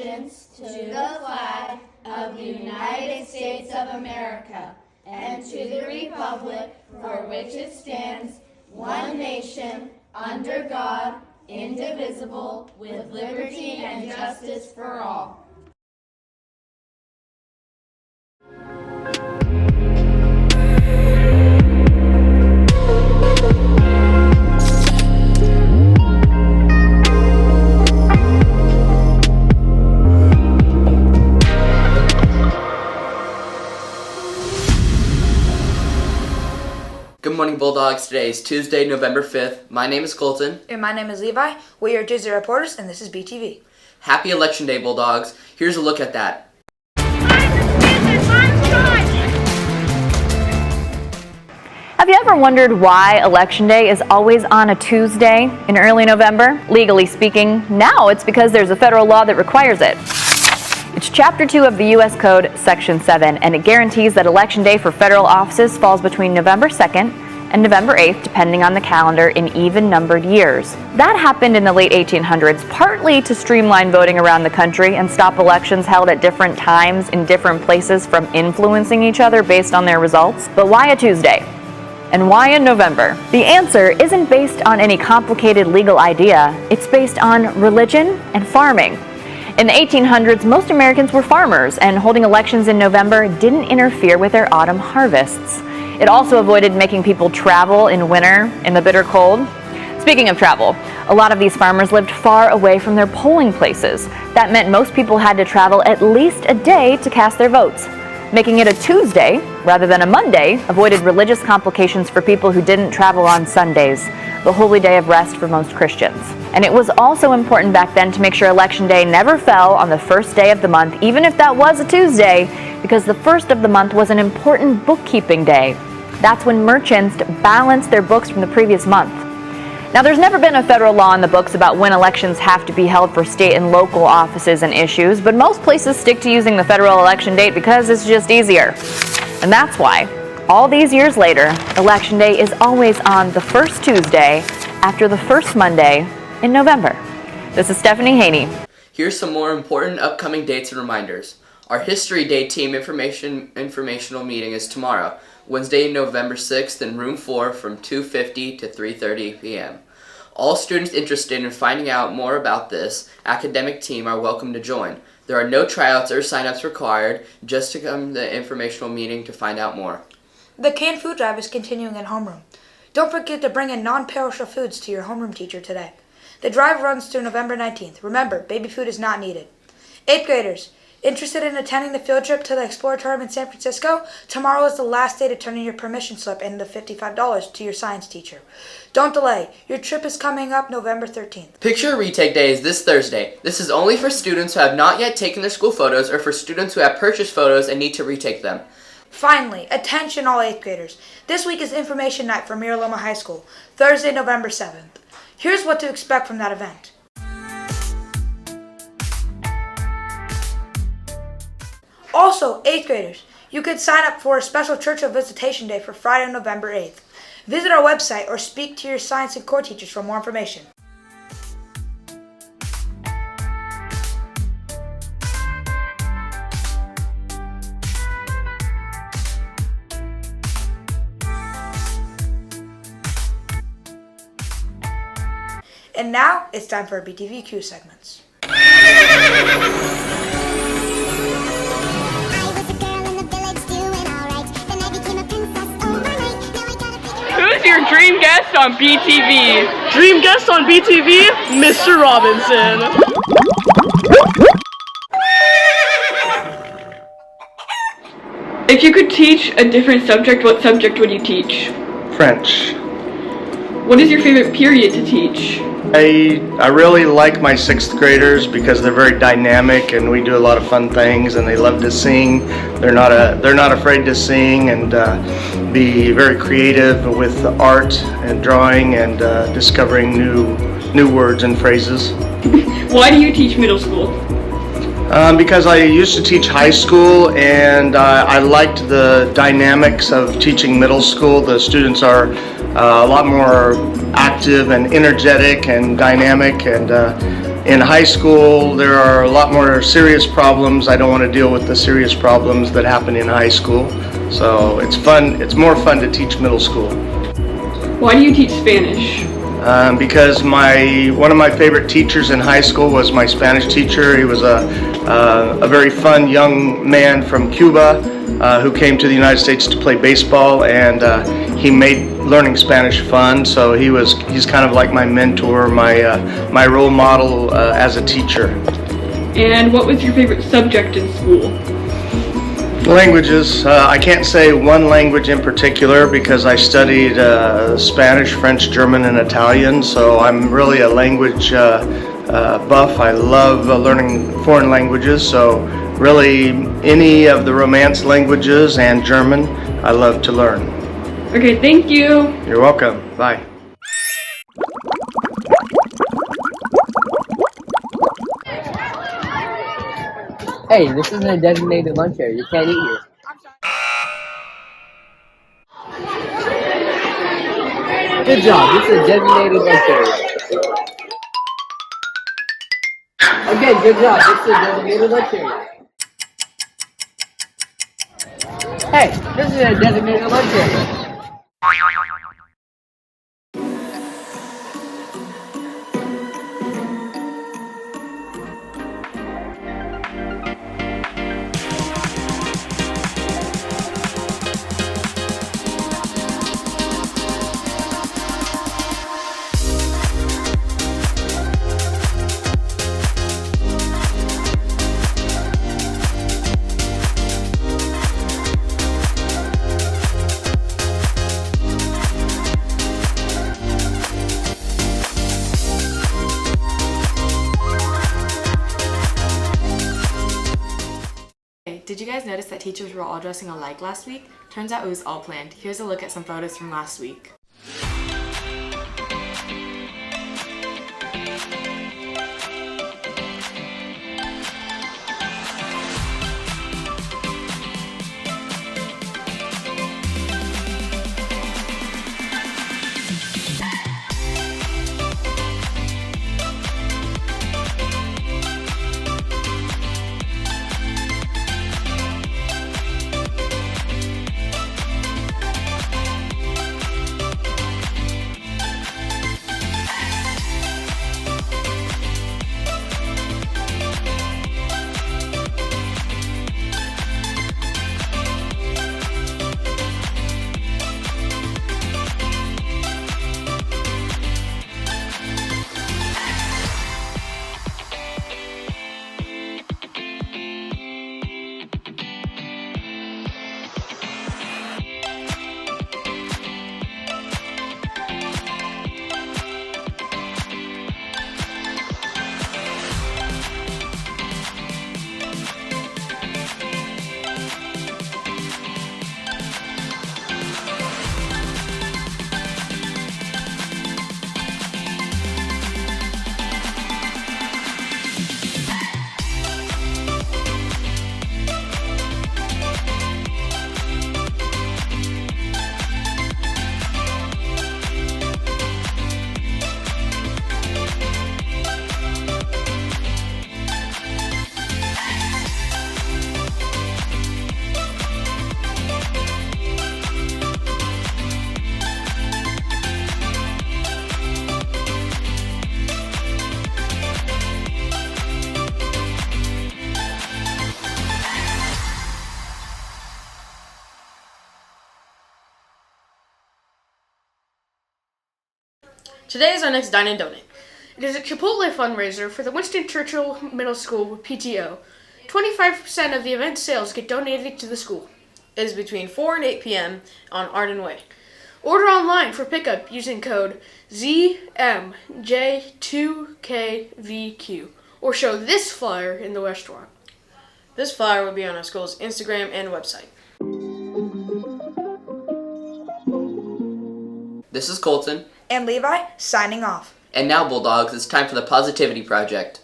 allegiance to the flag of the United States of America and to the republic for which it stands, one nation, under God, indivisible, with liberty and justice for all. Good morning, Bulldogs. Today is Tuesday, November 5th. My name is Colton. And my name is Levi. We are Tuesday reporters, and this is Btv. Happy Election Day, Bulldogs. Here's a look at that. Have you ever wondered why Election Day is always on a Tuesday in early November? Legally speaking, now it's because there's a federal law that requires it. It's Chapter 2 of the U.S. Code, Section 7, and it guarantees that Election Day for federal offices falls between November 2nd and November 8th, depending on the calendar, in even-numbered years. That happened in the late 1800s, partly to streamline voting around the country and stop elections held at different times in different places from influencing each other based on their results. But why a Tuesday? And why in November? The answer isn't based on any complicated legal idea. It's based on religion and farming. In the 1800s, most Americans were farmers, and holding elections in November didn't interfere with their autumn harvests. It also avoided making people travel in winter in the bitter cold. Speaking of travel, a lot of these farmers lived far away from their polling places. That meant most people had to travel at least a day to cast their votes. Making it a Tuesday rather than a Monday avoided religious complications for people who didn't travel on Sundays, the holy day of rest for most Christians. And it was also important back then to make sure Election Day never fell on the first day of the month, even if that was a Tuesday, because the first of the month was an important bookkeeping day. That's when merchants balanced their books from the previous month. Now, there's never been a federal law in the books about when elections have to be held for state and local offices and issues, but most places stick to using the federal election date because it's just easier. And that's why, all these years later, Election Day is always on the first Tuesday after the first Monday in November. This is Stephanie Haney. Here's some more important upcoming dates and reminders. Our History Day team informational meeting is tomorrow, Wednesday, November 6th in Room 4 from 2:50 to 3:30 p.m. All students interested in finding out more about this academic team are welcome to join. There are no tryouts or sign-ups required, just to come to the informational meeting to find out more. The canned food drive is continuing in homeroom. Don't forget to bring in non-perishable foods to your homeroom teacher today. The drive runs through November 19th. Remember, baby food is not needed. 8th graders, interested in attending the field trip to the Exploratorium in San Francisco? Tomorrow is the last day to turn in your permission slip and the $55 to your science teacher. Don't delay. Your trip is coming up November 13th. Picture Retake Day is this Thursday. This is only for students who have not yet taken their school photos or for students who have purchased photos and need to retake them. Finally, attention all 8th graders. This week is information night for Mira Loma High School, Thursday, November 7th. Here's what to expect from that event. Also, 8th graders, you could sign up for a special Church of Visitation Day for Friday, November 8th. Visit our website or speak to your science and core teachers for more information. And now, it's time for our BTV Q segments. Who's your dream guest on BTV? Dream guest on BTV, Mr. Robinson. If you could teach a different subject, what subject would you teach? French. What is your favorite period to teach? I really like my 6th graders because they're very dynamic and we do a lot of fun things and they love to sing. They're not afraid to sing and be very creative with art and drawing and discovering new words and phrases. Why do you teach middle school? Because I used to teach high school and I liked the dynamics of teaching middle school. The students are a lot more active and energetic and dynamic, and in high school there are a lot more serious problems. I don't want to deal with the serious problems that happen in high school. So it's fun. It's more fun to teach middle school. Why do you teach Spanish? Because one of my favorite teachers in high school was my Spanish teacher. He was a very fun young man from Cuba who came to the United States to play baseball, and he made learning Spanish fun. So he's kind of like my mentor, my role model as a teacher. And what was your favorite subject in school? Languages. I can't say one language in particular because I studied Spanish, French, German, and Italian, so I'm really a language buff. I love learning foreign languages, so really any of the Romance languages and German I love to learn. Okay, thank you. You're welcome. Bye. Hey, this isn't a designated lunch area. You can't eat here. Good job. This is a designated lunch area. Again, good job. This is a designated lunch area. Hey, this is a designated lunch area. Did you guys notice that teachers were all dressing alike last week? Turns out it was all planned. Here's a look at some photos from last week. Today is our next Dine and Donate. It is a Chipotle fundraiser for the Winston Churchill Middle School PTO. 25% of the event sales get donated to the school. It is between 4 and 8 p.m. on Arden Way. Order online for pickup using code ZMJ2KVQ or show this flyer in the restaurant. This flyer will be on our school's Instagram and website. This is Colton. And Levi, signing off. And now, Bulldogs, it's time for the Positivity Project.